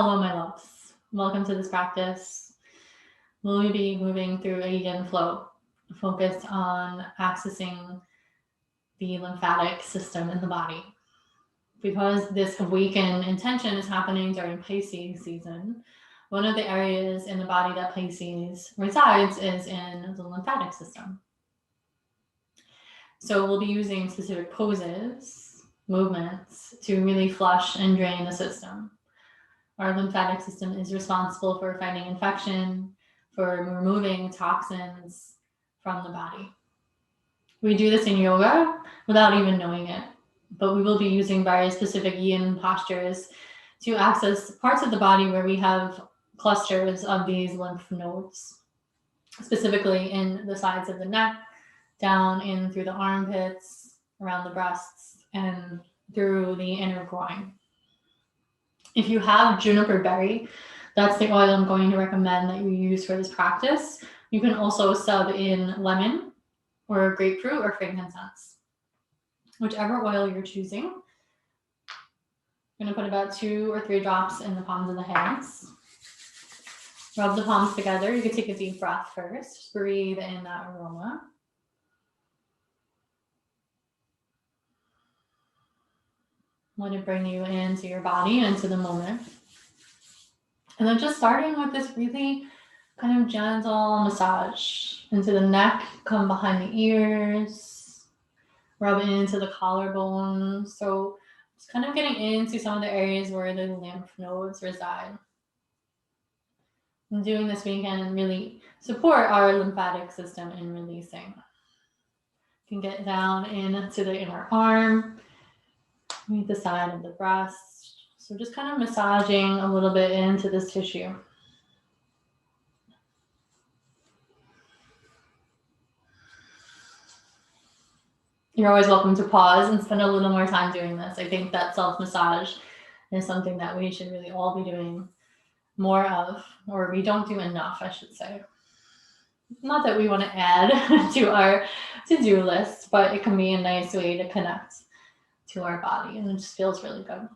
Hello, my loves. Welcome to this practice. We'll be moving through a yin flow, focused on accessing the lymphatic system in the body. Because this awaken intention is happening during Pisces season, one of the areas in the body that Pisces resides is in the lymphatic system. So we'll be using specific poses, movements to really flush and drain the system. Our lymphatic system is responsible for fighting infection, for removing toxins from the body. We do this in yoga without even knowing it, but we will be using very specific yin postures to access parts of the body where we have clusters of these lymph nodes, specifically in the sides of the neck, down in through the armpits, around the breasts, and through the inner groin. If you have juniper berry, that's the oil I'm going to recommend that you use for this practice. You can also sub in lemon or grapefruit or frankincense, whichever oil you're choosing. I'm going to put about 2 or 3 drops in the palms of the hands. Rub the palms together. You can take a deep breath first. Breathe in that aroma. Let it bring you into your body and into the moment. And then just starting with this really kind of gentle massage into the neck, come behind the ears, rub into the collarbones. So just kind of getting into some of the areas where the lymph nodes reside. And doing this, we can really support our lymphatic system in releasing. You can get down into the inner arm, meet the side of the breast. So just kind of massaging a little bit into this tissue. You're always welcome to pause and spend a little more time doing this. I think that self-massage is something that we should really all be doing more of, or we don't do enough, I should say. Not that we want to add to our to-do list, but it can be a nice way to connect to our body, and it just feels really good.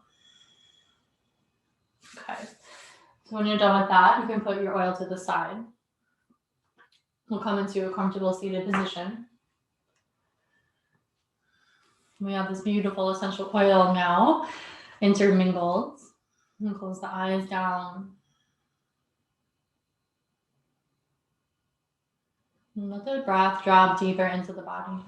Okay, so when you're done with that, you can put your oil to the side. We'll come into a comfortable seated position. We have this beautiful essential oil now intermingled. And close the eyes down. And let the breath drop deeper into the body.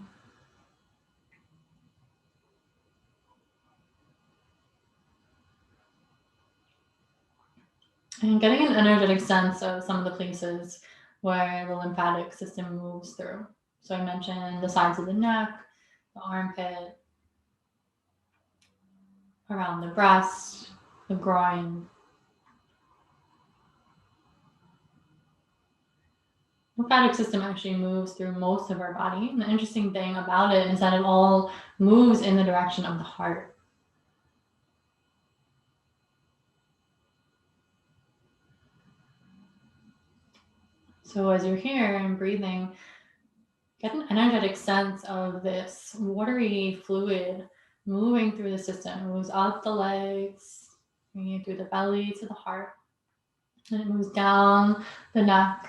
And getting an energetic sense of some of the places where the lymphatic system moves through. So I mentioned the sides of the neck, the armpit, around the breast, the groin. The lymphatic system actually moves through most of our body. And the interesting thing about it is that it all moves in the direction of the heart. So as you're here and breathing, get an energetic sense of this watery fluid moving through the system. It moves up the legs, bringing it through the belly to the heart. And it moves down the neck,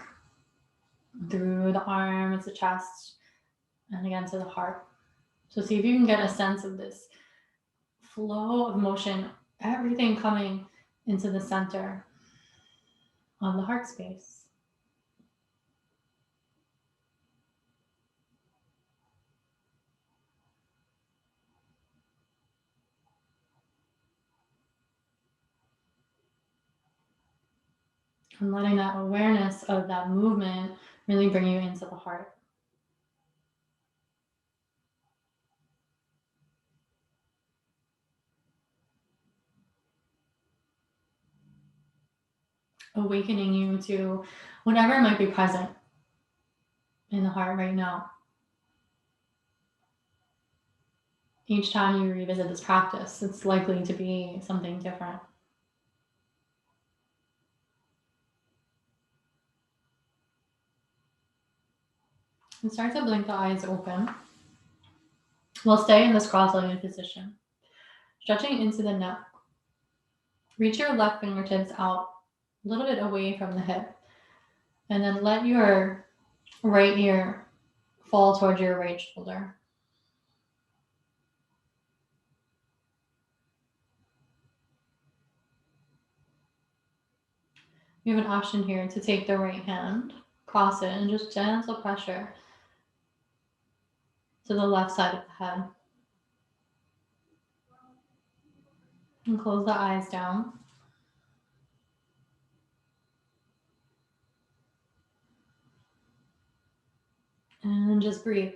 through the arms, the chest, and again to the heart. So see if you can get a sense of this flow of motion, everything coming into the center of the heart space. And letting that awareness of that movement really bring you into the heart. Awakening you to whatever might be present in the heart right now. Each time you revisit this practice, it's likely to be something different. And start to blink the eyes open. We'll stay in this cross-legged position, stretching into the neck. Reach your left fingertips out a little bit away from the hip. And then let your right ear fall towards your right shoulder. You have an option here to take the right hand, cross it, and just gentle pressure to the left side of the head. And close the eyes down. And just breathe.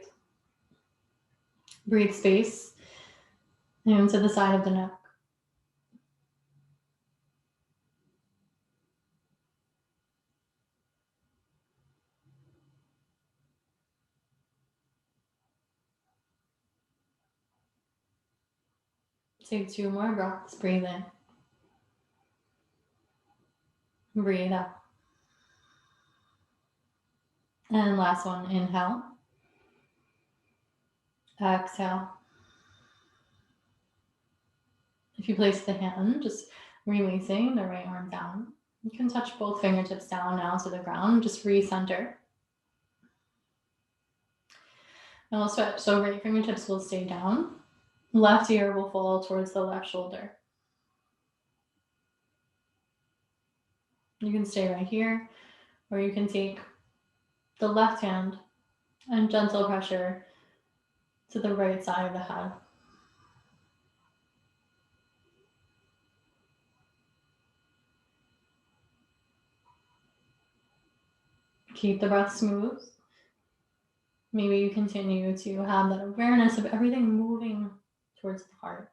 Breathe space into the side of the neck. Take 2 more breaths. Breathe in. Breathe out. And last one, inhale. Exhale. If you place the hand, just releasing the right arm down. You can touch both fingertips down now to the ground. Just recenter. And we'll switch. So right fingertips will stay down. Left ear will fall towards the left shoulder. You can stay right here, or you can take the left hand and gentle pressure to the right side of the head. Keep the breath smooth. Maybe you continue to have that awareness of everything moving towards the heart.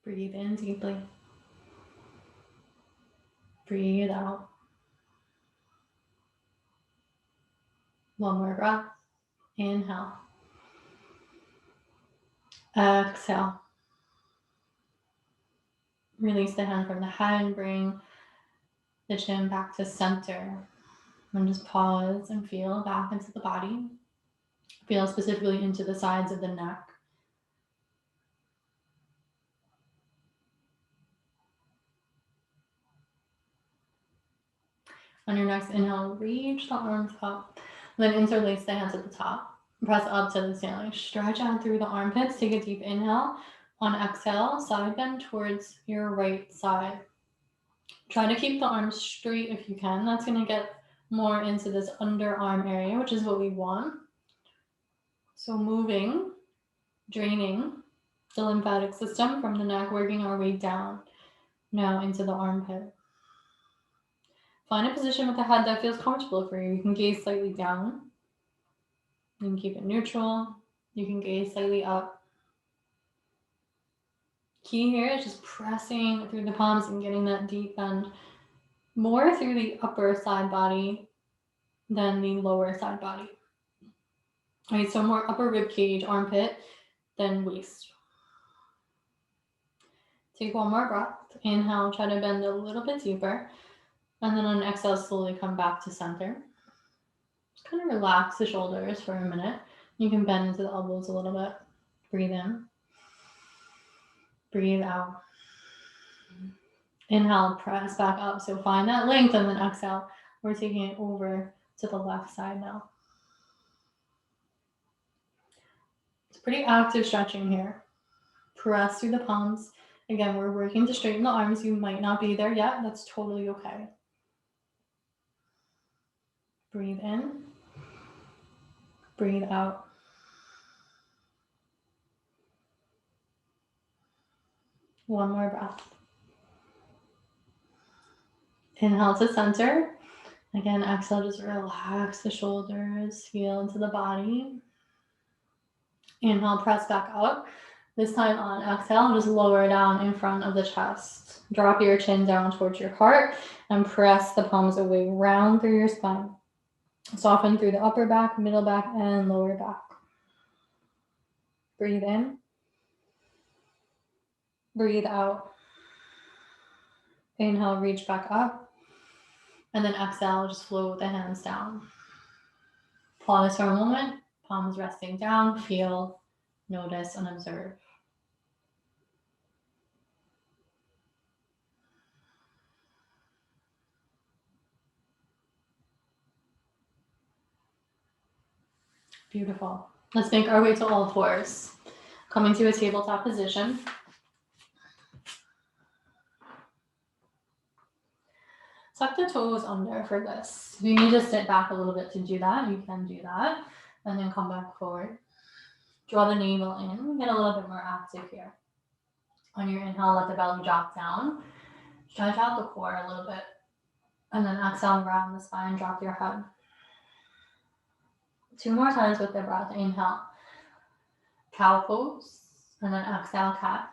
Breathe in deeply. Breathe out. One more breath. Inhale. Exhale. Release the hand from the head and bring the chin back to center. And just pause and feel back into the body. Feel specifically into the sides of the neck. On your next inhale, reach the arms up. Then interlace the hands at the top. Press up to the ceiling. Stretch out through the armpits. Take a deep inhale. On exhale, side bend towards your right side. Try to keep the arms straight if you can. That's going to get more into this underarm area, which is what we want. So moving, draining the lymphatic system from the neck, working our way down now into the armpit. Find a position with the head that feels comfortable for you. You can gaze slightly down. You can keep it neutral. You can gaze slightly up. Key here is just pressing through the palms and getting that deep bend more through the upper side body than the lower side body. All right, so more upper rib cage, armpit than waist. Take one more breath. Inhale, try to bend a little bit deeper. And then on exhale, slowly come back to center. Just kind of relax the shoulders for a minute. You can bend into the elbows a little bit. Breathe in. Breathe out. Inhale, press back up. So find that length, and then exhale. We're taking it over to the left side now. It's pretty active stretching here. Press through the palms. Again, we're working to straighten the arms. You might not be there yet. That's totally okay. Breathe in. Breathe out. One more breath. Inhale to center. Again, exhale, just relax the shoulders, feel into the body. Inhale, press back up. This time on exhale, just lower down in front of the chest. Drop your chin down towards your heart and press the palms away, round through your spine. Soften through the upper back, middle back, and lower back. Breathe in. Breathe out. Inhale, reach back up. And then exhale, just float the hands down. Pause for a moment, palms resting down, feel, notice, and observe. Beautiful. Let's make our way to all fours. Coming to a tabletop position. Tuck the toes under for this. If you need to sit back a little bit to do that, you can do that. And then come back forward. Draw the navel in. Get a little bit more active here. On your inhale, let the belly drop down. Stretch out the core a little bit. And then exhale, round the spine, drop your head. 2 more times with the breath. Inhale, cow pose. And then exhale, cat.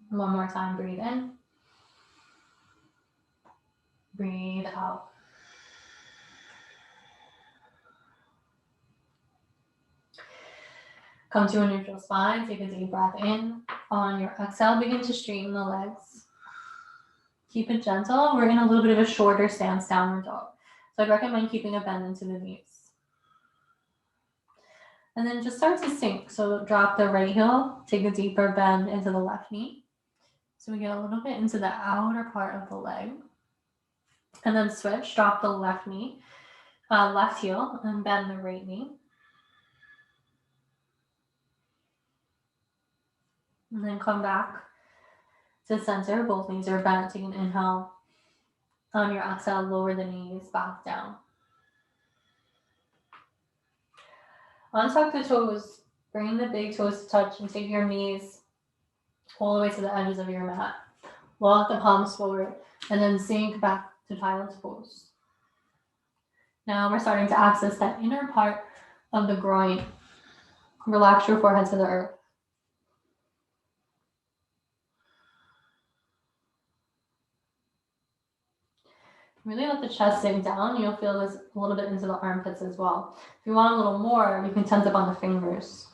1 more time, breathe in. Breathe out. Come to a neutral spine. Take a deep breath in. On your exhale, begin to straighten the legs. Keep it gentle. We're in a little bit of a shorter stance, downward dog. So I'd recommend keeping a bend into the knees. And then just start to sink. So drop the right heel. Take a deeper bend into the left knee. So we get a little bit into the outer part of the leg. And then switch. Drop the left knee, left heel, and bend the right knee. And then come back to center. Both knees are bent. Take an inhale. On your exhale, lower the knees back down. Untuck the toes. Bring the big toes to touch and take your knees all the way to the edges of your mat. Walk the palms forward and then sink back to child's pose. Now we're starting to access that inner part of the groin. Relax your forehead to the earth. Really let the chest sink down. You'll feel this a little bit into the armpits as well. If you want a little more, you can tense up on the fingers.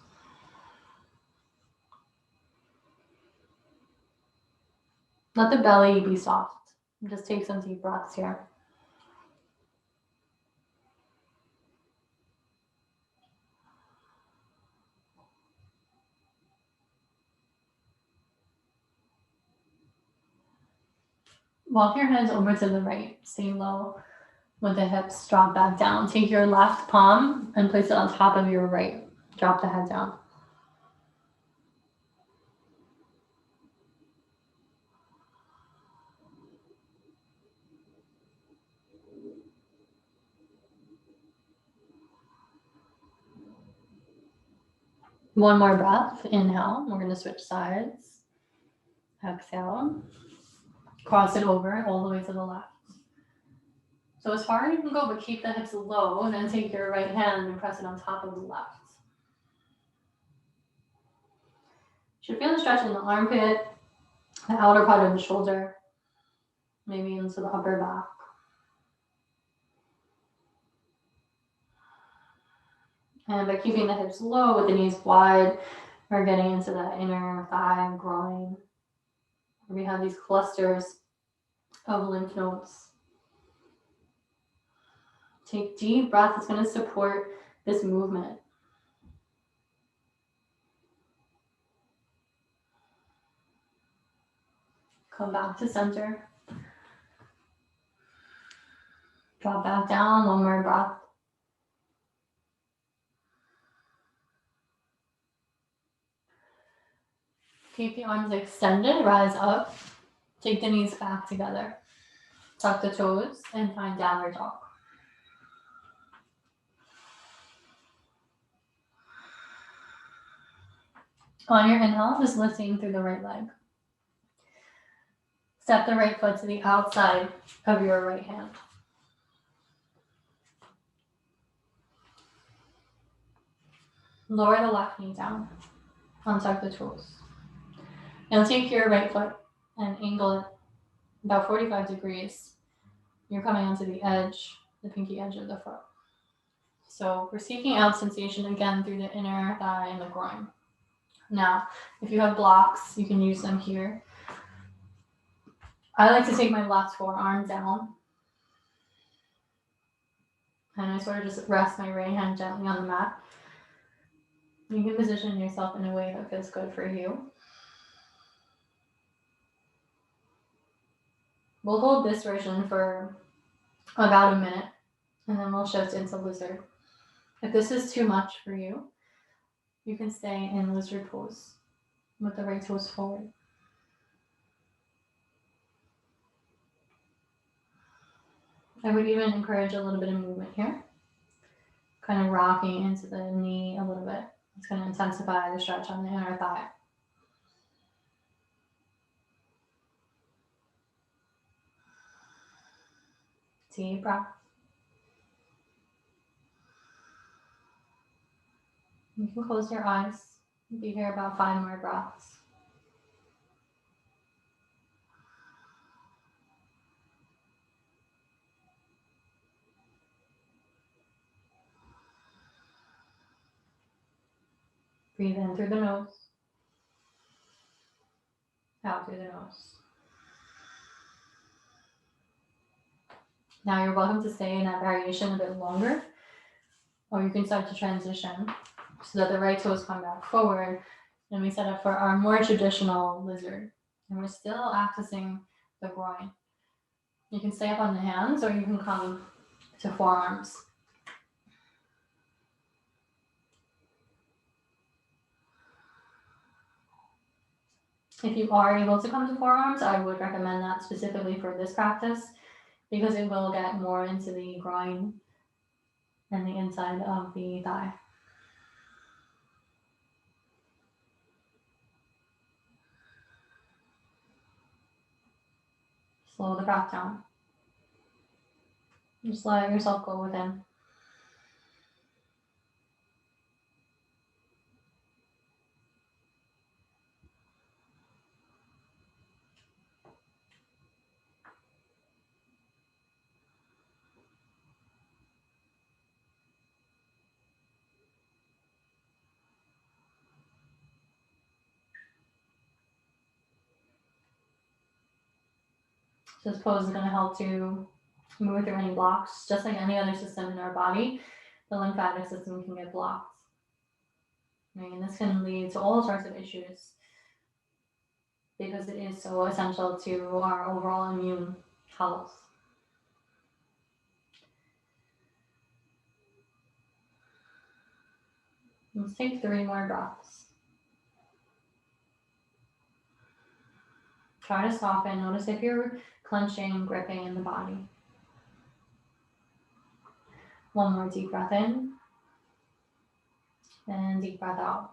Let the belly be soft. Just take some deep breaths here. Walk your hands over to the right. Stay low with the hips. Drop back down. Take your left palm and place it on top of your right. Drop the head down. One more breath. Inhale. We're going to switch sides. Exhale. Cross it over all the way to the left. So as far as you can go, but keep the hips low, and then take your right hand and press it on top of the left. You should feel the stretch in the armpit, the outer part of the shoulder, maybe into the upper back. And by keeping the hips low with the knees wide, we're getting into the inner thigh, groin. We have these clusters of lymph nodes. Take deep breath. It's going to support this movement. Come back to center. Drop back down. One more breath. Keep the arms extended. Rise up. Take the knees back together. Tuck the toes and find downward dog. On your inhale, just lifting through the right leg. Step the right foot to the outside of your right hand. Lower the left knee down. Untuck the toes. Now take your right foot and angle it about 45 degrees. You're coming onto the edge, the pinky edge of the foot. So we're seeking out sensation again through the inner thigh and the groin. Now, if you have blocks, you can use them here. I like to take my left forearm down. And I sort of just rest my right hand gently on the mat. You can position yourself in a way that feels good for you. We'll hold this version for about a minute, and then we'll shift into lizard. If this is too much for you, you can stay in lizard pose with the right toes forward. I would even encourage a little bit of movement here, kind of rocking into the knee a little bit. It's going to intensify the stretch on the inner thigh. Deep breath. You can close your eyes. Be here about 5 more breaths. Breathe in through the nose, out through the nose. Now you're welcome to stay in that variation a bit longer, or you can start to transition so that the right toes come back forward, and we set up for our more traditional lizard. And we're still accessing the groin. You can stay up on the hands, or you can come to forearms. If you are able to come to forearms, I would recommend that specifically for this practice, because it will get more into the groin and the inside of the thigh. Slow the breath down. Just let yourself go within. So this pose is going to help to move through any blocks. Just like any other system in our body, the lymphatic system can get blocked. And this can lead to all sorts of issues because it is so essential to our overall immune health. Let's take 3 more breaths. Try to soften. Notice if you're clenching, gripping in the body. 1 more deep breath in. And deep breath out.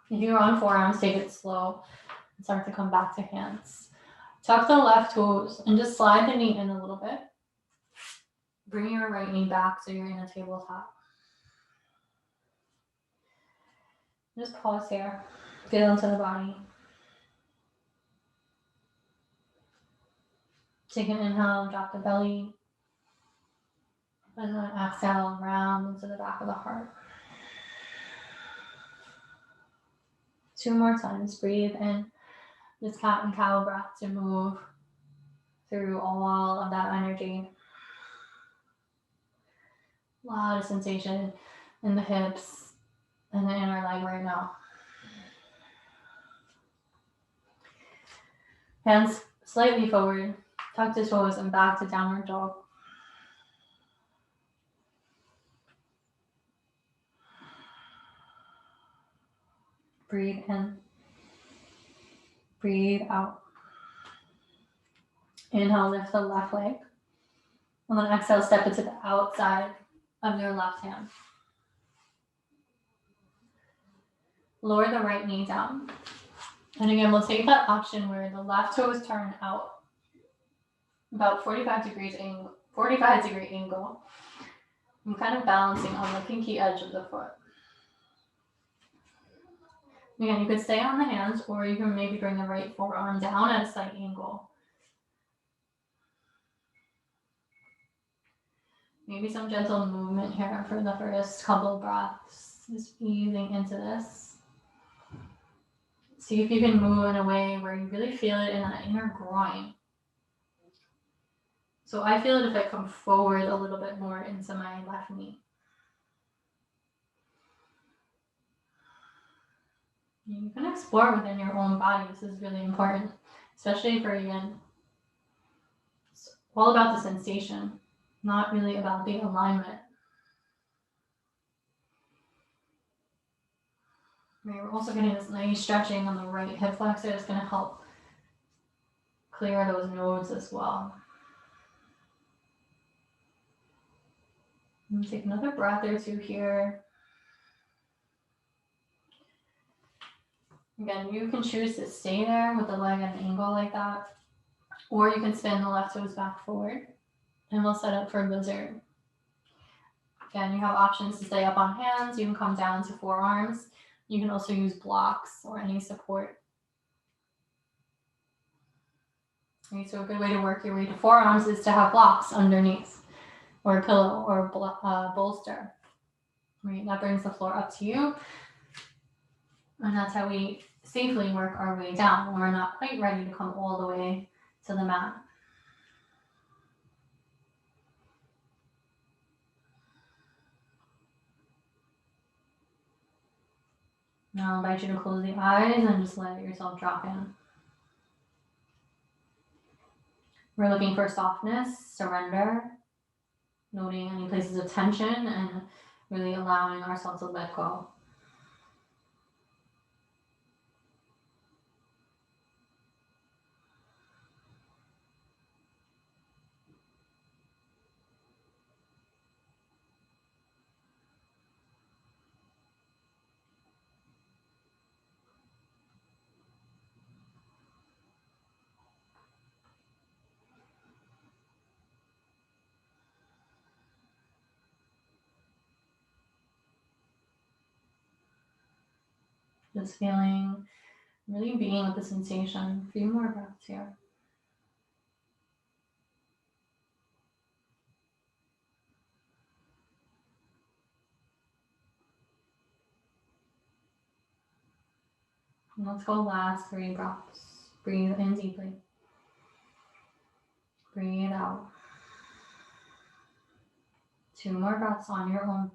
If you're on forearms, take it slow and start to come back to hands. Tuck the left toes and just slide the knee in a little bit. Bring your right knee back so you're in a tabletop. Just pause here. Feel into the body. Take an inhale, drop the belly. And then exhale, round into the back of the heart. 2 more times. Breathe in. This cat and cow breath to move through all of that energy. A lot of sensation in the hips and the inner leg right now. Hands slightly forward, tuck the toes and back to downward dog. Breathe in. Breathe out. Inhale, lift the left leg. And then exhale, step it to the outside of your left hand. Lower the right knee down. And again, we'll take that option where the left toe is turned out about 45 degree angle. I'm kind of balancing on the pinky edge of the foot. Again, you could stay on the hands, or you can maybe bring the right forearm down at a slight angle. Maybe some gentle movement here for the first couple of breaths. Just easing into this. See if you can move in a way where you really feel it in that inner groin. So I feel it if I come forward a little bit more into my left knee. You can explore within your own body. This is really important, especially for, again, it's all about the sensation, not really about the alignment. We're also getting this nice stretching on the right hip flexor. It's going to help clear those nodes as well. And take another breath or two here. Again, you can choose to stay there with the leg at an angle like that, or you can spin the left toes back forward, and we'll set up for lizard. Again, you have options to stay up on hands. You can come down to forearms. You can also use blocks or any support. Okay, so a good way to work your way to forearms is to have blocks underneath, or a pillow, or a bolster. Right, that brings the floor up to you. And that's how we safely work our way down when we're not quite ready to come all the way to the mat. Now I invite you to close the eyes and just let yourself drop in. We're looking for softness, surrender, noting any places of tension, and really allowing ourselves to let go. Just feeling, really being with the sensation. A few more breaths here. And let's go last 3 breaths. Breathe in deeply. Breathe out. 2 more breaths on your own.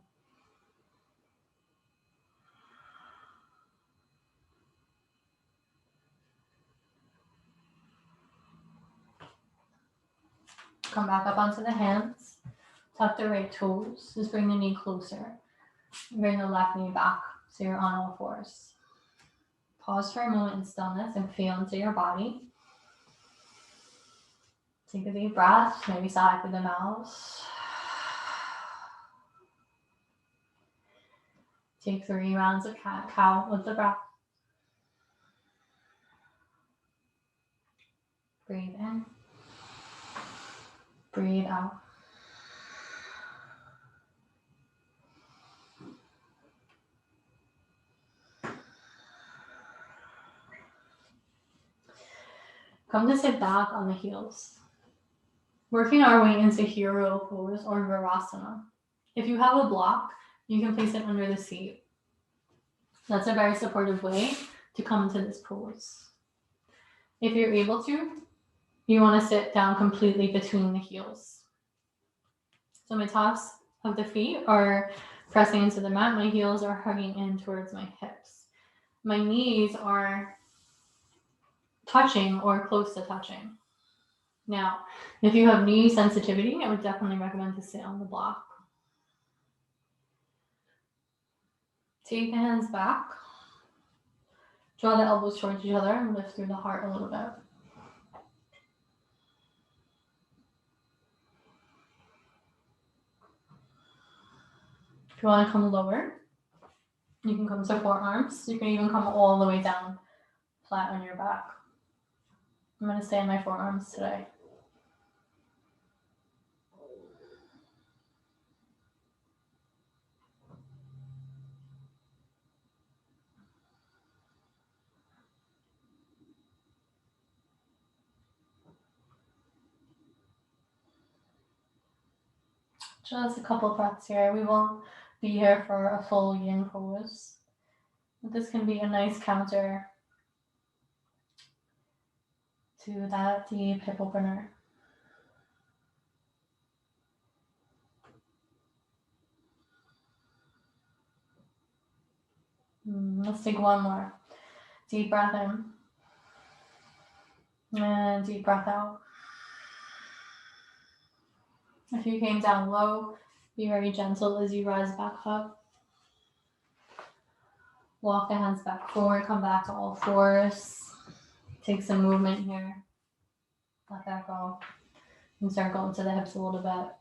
Come back up onto the hands. Tuck the right toes. Just bring the knee closer. Bring the left knee back so you're on all fours. Pause for a moment in stillness and feel into your body. Take a deep breath, maybe sigh through the mouth. Take 3 rounds of cat-cow with the breath. Breathe in. Breathe out. Come to sit back on the heels. Working our way into hero pose or virasana. If you have a block, you can place it under the seat. That's a very supportive way to come into this pose. If you're able to, you want to sit down completely between the heels. So my tops of the feet are pressing into the mat. My heels are hugging in towards my hips. My knees are touching or close to touching. Now, if you have knee sensitivity, I would definitely recommend to sit on the block. Take the hands back. Draw the elbows towards each other and lift through the heart a little bit. If you want to come lower, you can come to forearms. You can even come all the way down, flat on your back. I'm going to stay on my forearms today. Just a couple breaths here. We won't be here for a full yin pose. But this can be a nice counter to that deep hip opener. Let's take one more. Deep breath in. And deep breath out. If you came down low, be very gentle as you rise back up. Walk the hands back forward, come back to all fours. Take some movement here. Let that go. And start going to the hips a little bit.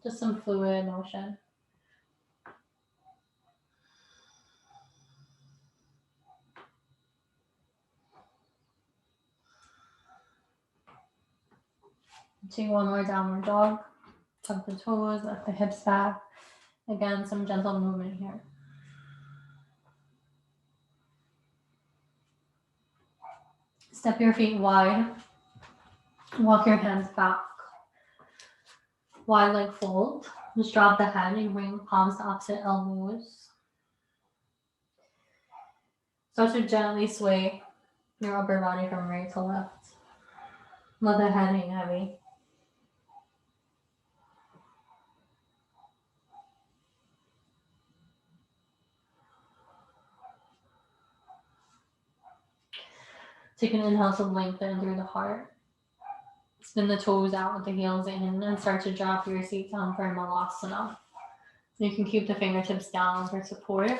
Just some fluid motion. Take one more downward dog. Tuck the toes, let the hips back. Again, some gentle movement here. Step your feet wide. Walk your hands back. Wide leg fold. Just drop the head. You bring palms to opposite elbows. Start to gently sway your upper body from right to left. Let the head hang heavy. Take an inhale to lengthen through the heart. Spin the toes out with the heels in and start to drop your seat down for Malasana. You can keep the fingertips down for support,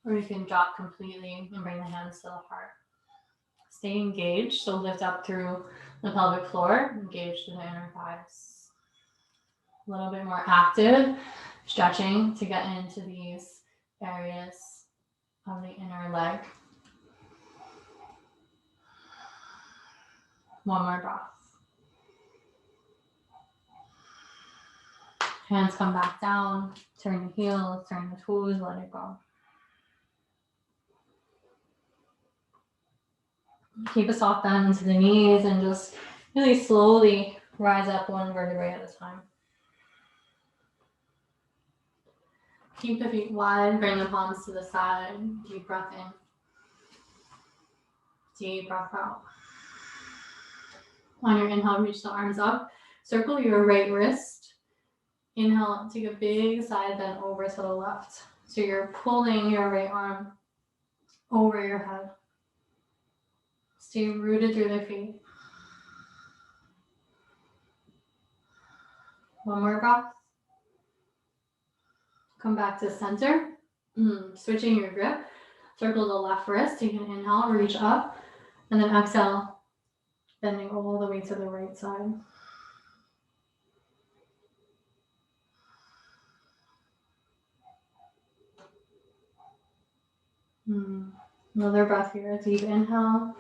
or you can drop completely and bring the hands to the heart. Stay engaged, so lift up through the pelvic floor, engage to the inner thighs. A little bit more active, stretching to get into these areas of the inner leg. One more breath. Hands come back down, turn the heels, turn the toes, let it go. Keep a soft bend into the knees and just really slowly rise up one vertebrae at a time. Keep the feet wide, bring the palms to the side. Deep breath in. Deep breath out. On your inhale, reach the arms up. Circle your right wrist. Inhale, take a big side bend over to the left. So you're pulling your right arm over your head. Stay rooted through the feet. One more breath. Come back to center. Switching your grip. Circle the left wrist. Take an inhale, reach up. And then exhale, bending all the way to the right side. Another breath here. Deep inhale.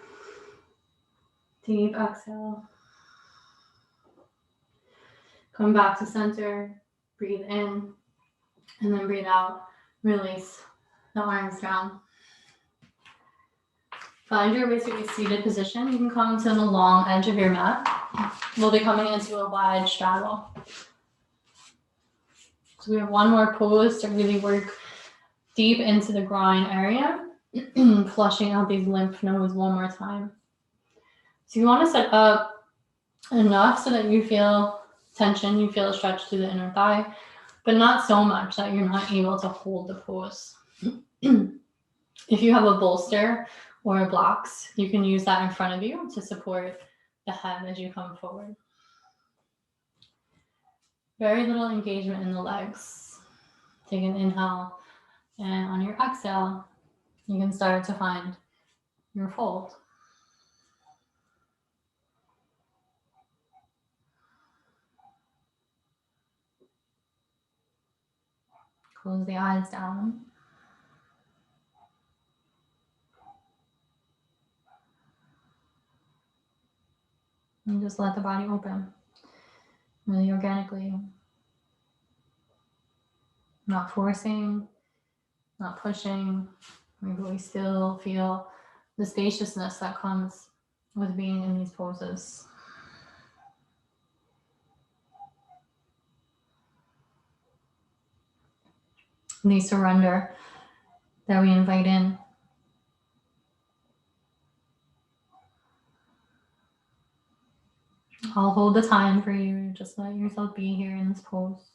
Deep exhale. Come back to center. Breathe in. And then breathe out. Release the arms down. Find your basically seated position. You can come to the long edge of your mat. We'll be coming into a wide straddle. So we have one more pose to really work deep into the groin area. Flushing out these lymph nodes one more time. So you want to set up enough so that you feel tension, you feel a stretch through the inner thigh, but not so much that you're not able to hold the pose. If you have a bolster or blocks, you can use that in front of you to support the head as you come forward. Very little engagement in the legs. Take an inhale, and on your exhale, you can start to find your fold. Close the eyes down. And just let the body open, really organically. Not forcing, not pushing. Maybe we still feel the spaciousness that comes with being in these poses. The surrender that we invite in. I'll hold the time for you. Just let yourself be here in this pose.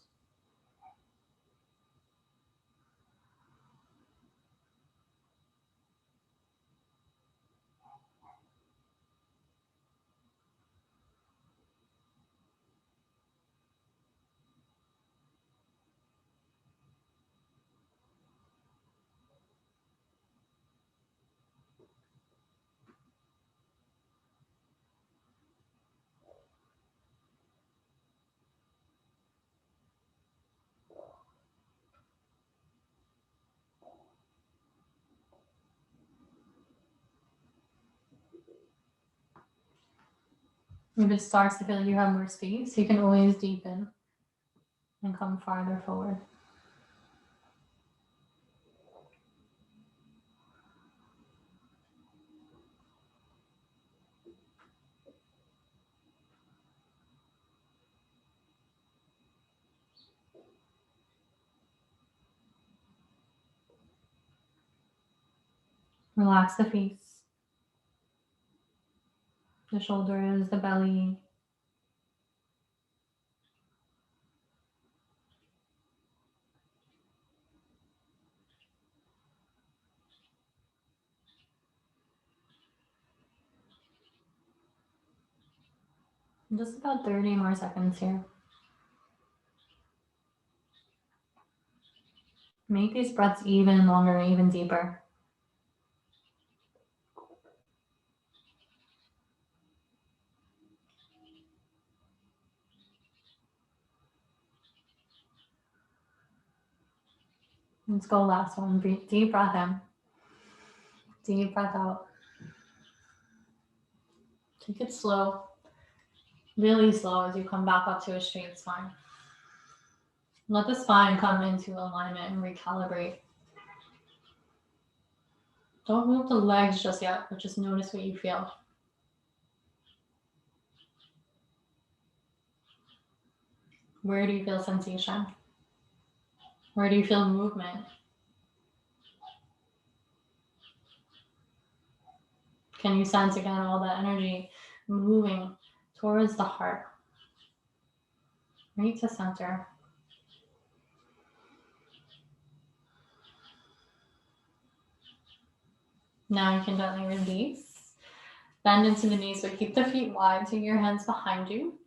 If it starts to feel like you have more space, you can always deepen and come farther forward. Relax the face, the shoulders, the belly. Just about 30 more seconds here. Make these breaths even longer, even deeper. Let's go last one. Breathe, deep breath in. Deep breath out. Take it slow. Really slow as you come back up to a straight spine. Let the spine come into alignment and recalibrate. Don't move the legs just yet, but just notice what you feel. Where do you feel sensation? Where do you feel movement? Can you sense again all that energy moving towards the heart, right to center? Now you can gently release. Bend into the knees, but keep the feet wide. Take your hands behind you.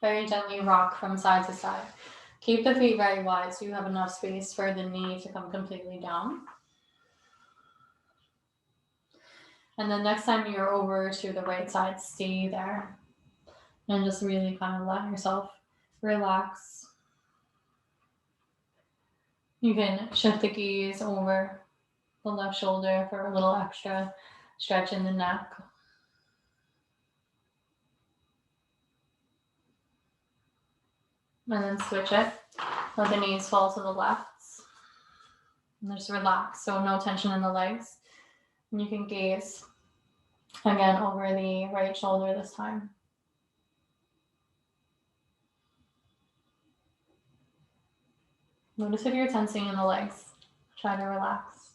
Very gently rock from side to side. Keep the feet very wide so you have enough space for the knee to come completely down. And then next time you're over to the right side, stay there. And just really kind of let yourself relax. You can shift the gaze over the left shoulder for a little extra stretch in the neck. And then switch it. Let the knees fall to the left. And just relax, so no tension in the legs. And you can gaze again over the right shoulder this time. Notice if you're tensing in the legs. Try to relax.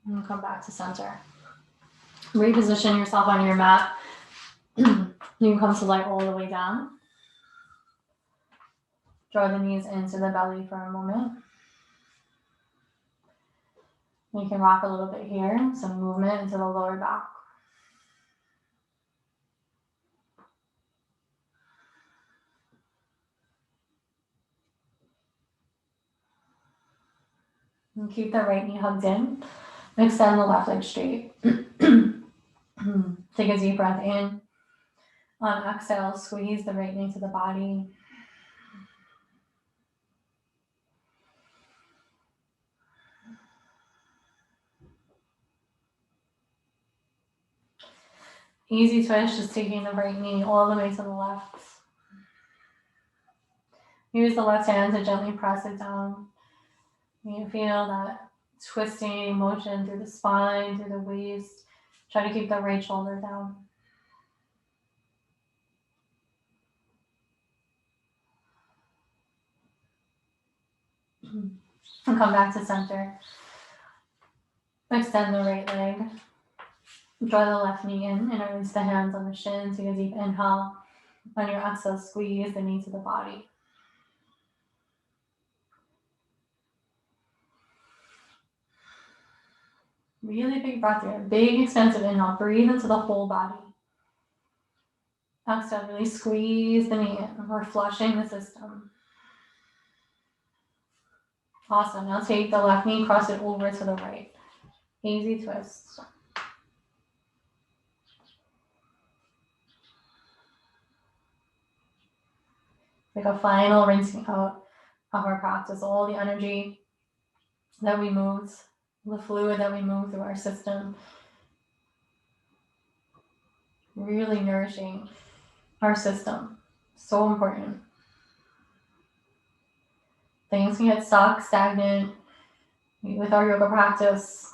And come back to center. Reposition yourself on your mat. You can come to light all the way down. Draw the knees into the belly for a moment. You can rock a little bit here, some movement into the lower back. And keep the right knee hugged in. Extend the left leg straight. Take a deep breath in. On exhale, squeeze the right knee to the body. Easy twist, just taking the right knee all the way to the left. Use the left hand to gently press it down. You can feel that twisting motion through the spine, through the waist. Try to keep the right shoulder down. And come back to center. Extend the right leg. Draw the left knee in and release the hands on the shins. Take a deep inhale. On your exhale, squeeze the knee to the body. Really big breath here. Big, expansive inhale. Breathe into the whole body. Exhale, really squeeze the knee in. We're flushing the system. Awesome. Now take the left knee, cross it over to the right. Easy twist. Like a final rinsing out of our practice. All the energy that we moved, the fluid that we moved through our system. Really nourishing our system. So important. Things can get stuck, stagnant. With our yoga practice,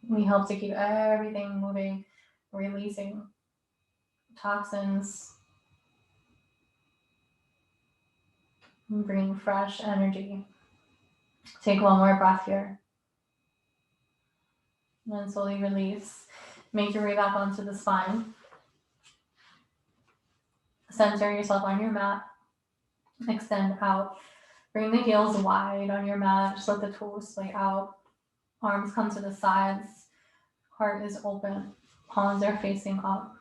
we help to keep everything moving, releasing toxins, and bringing fresh energy. Take one more breath here. And then slowly release. Make your way back onto the spine. Center yourself on your mat. Extend out. Bring the heels wide on your mat. Just let the toes splay out. Arms come to the sides. Heart is open. Palms are facing up.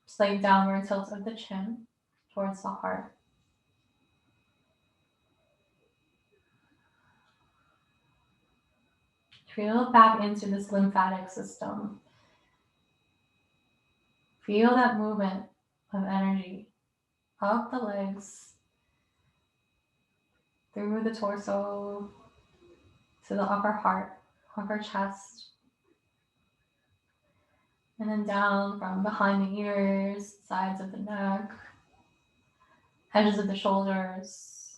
Slight downward tilt of the chin towards the heart. Feel back into this lymphatic system. Feel that movement of energy up the legs, through the torso, to the upper heart, upper chest, and then down from behind the ears, sides of the neck, edges of the shoulders,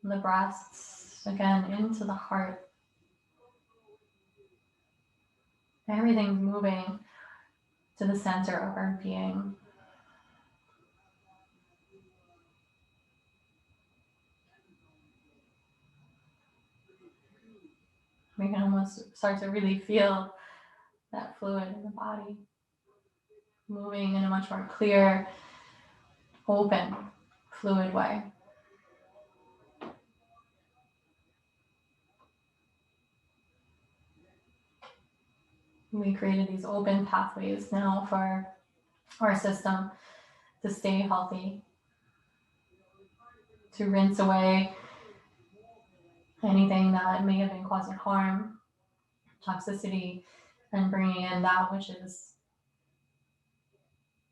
the breasts, again into the heart. Everything's moving to the center of our being. We can almost start to really feel that fluid in the body, moving in a much more clear, open, fluid way. We created these open pathways now for our system to stay healthy, to rinse away anything that may have been causing harm, toxicity, and bringing in that which is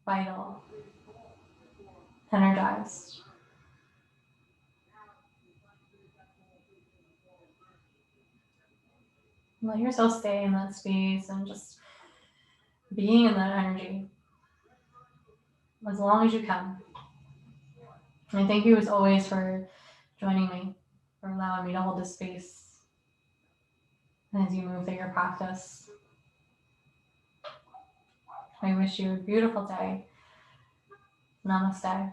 vital, energized. Let yourself stay in that space and just being in that energy as long as you can. And thank you as always for joining me, for allowing me to hold this space as you move through your practice. I wish you a beautiful day. Namaste.